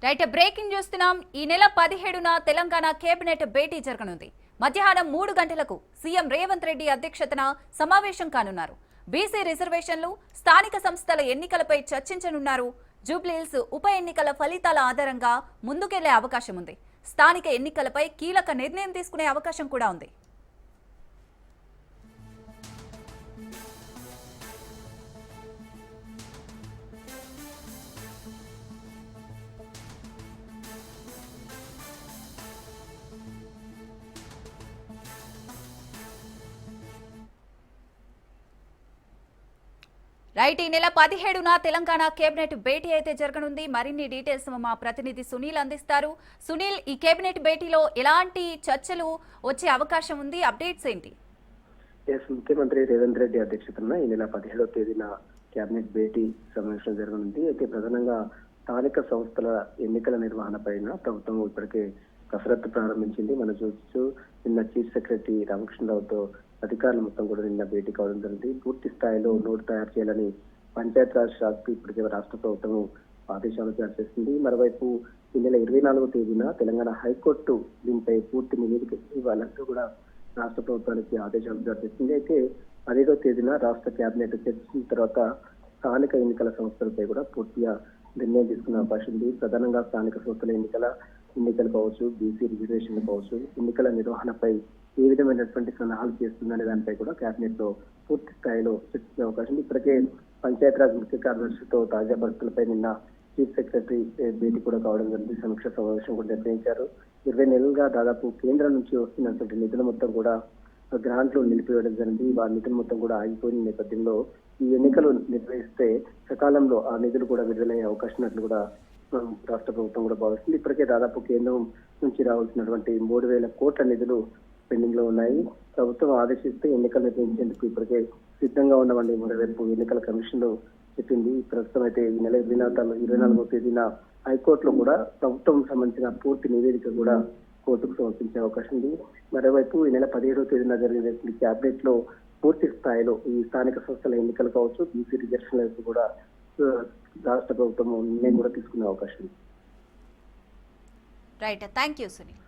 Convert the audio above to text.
Right breaking చూస్తున్నాం. ఈ నెల 17న తెలంగాణ కేబినెట్ భేటీ జరగనుంది. మధ్యాహ్నం 3 గంటలకు సీఎం రేవంత్ రెడ్డి అధ్యక్షతన సమావేశం కానున్నారు. బీసీ రిజర్వేషన్లు, స్థానిక సంస్థల ఎన్నికలపై చర్చించనున్నారు. జూబ్లీహిల్స్ ఉప ఎన్నికల ఫలితాల ఆధారంగా ముందుకెళ్లే అవకాశం ఉంది. స్థానిక ఎన్నికలపై కీలక నిర్ణయం తీసుకునే అవకాశం కూడా ఉంది. రైట్, ఈ నెల 17న తెలంగాణ కేబినెట్ భేటీ అయితే జరగనుంది. మరిన్ని డీటెయిల్స్ మా ప్రతినిధి సునీల్ అందిస్తారు. సునీల్, ఈ కేబినెట్ భేటీలో ఎలాంటి చర్చలు వచ్చే అవకాశం ఉంది? అప్డేట్స్ ఏంటి? ముఖ్యమంత్రి రేవంత్ రెడ్డి అధ్యక్షతన ఈ నెల 17వ తేదీన కేబినెట్ భేటీ సమావేశం జరగనుంది. అయితే ప్రధానంగా స్థానిక సంస్థల ఎన్నికల నిర్వహణ పైన ప్రభుత్వం ఇప్పటికే కసరత్తు ప్రారంభించింది. మనం చూస్తూ నిన్న చీఫ్ సెక్రటరీ రామకృష్ణరావుతో అధికారులు మొత్తం కూడా నిన్న భేటీ కావడం జరిగింది. పూర్తి స్థాయిలో నోటు తయారు చేయాలని పంచాయత్ రాజ్ శాఖకు ఇప్పటికే రాష్ట్ర ప్రభుత్వం ఆదేశాలు జారీ చేసింది. మరోవైపు ఈ నెల 24వ తేదీన తెలంగాణ హైకోర్టు దీనిపై పూర్తి నివేదిక ఇవ్వాలంటూ కూడా రాష్ట్ర ప్రభుత్వానికి ఆదేశాలు జారీ చేసింది. అయితే 15వ తేదీన రాష్ట్ర కేబినెట్ చర్చించిన తర్వాత స్థానిక ఎన్నికల సంస్థలపై కూడా పూర్తిగా నిర్ణయం తీసుకునే అవకాశం ఉంది. ప్రధానంగా స్థానిక సంస్థల ఎన్నికలు కావచ్చు, బీసీ రిజర్వేషన్లు కావచ్చు, ఎన్నికల నిర్వహణపై ఏ విధమైనటువంటి సలహాలు చేస్తుందనే దానిపై కూడా కేబినెట్ లో పూర్తి స్థాయిలో చర్చించే అవకాశం ఉంది. ఇప్పటికే పంచాయతీరాజ్ ముఖ్య కార్యదర్శితో తాజా పరిస్థితులపై నిన్న చీఫ్ సెక్రటరీ భేటీ కూడా కావడం జరిగింది. సమీక్ష సమావేశం కూడా నిర్వహించారు. 20 నెలలుగా దాదాపు కేంద్రం నుంచి వస్తున్నటువంటి నిధులు మొత్తం కూడా గ్రాంట్లు నిలిపివేయడం జరిగింది. వారి నిధులు మొత్తం కూడా ఆగిపోయిన నేపథ్యంలో ఈ ఎన్నికలు నిర్వహిస్తే సకాలంలో ఆ నిధులు కూడా విడుదలయ్యే అవకాశం ఉన్నట్లు కూడా రాష్ట్ర ప్రభుత్వం కూడా భావిస్తుంది. ఇప్పటికే దాదాపు కేంద్రం నుంచి రావాల్సినటువంటి 3,000 కోట్ల నిధులు పెండింగ్ లో ఉన్నాయి. ప్రభుత్వం ఆదేశిస్తే ఎన్నికలు నిర్వహించేందుకు ఇప్పటికే సిద్ధంగా ఉన్నామని మరోవైపు ఎన్నికల కమిషన్ చెప్పింది. ప్రస్తుతం అయితే ఈ నెల 24వ తేదీన హైకోర్టులో కూడా ప్రభుత్వం సంబంధించిన పూర్తి నివేదిక కూడా కోర్టుకు సమర్పించే అవకాశం ఉంది. మరోవైపు ఈ నెల 17వ తేదీన జరిగినటువంటి క్యాబినెట్ లో పూర్తి స్థాయిలో ఈ స్థానిక సంస్థల ఎన్నికలు కావచ్చు, బీసీ రిజర్వేషన్లకు కూడా రాష్ట్ర ప్రభుత్వం నిర్ణయం కూడా తీసుకునే అవకాశం ఉంది. Right, thank you Sunil.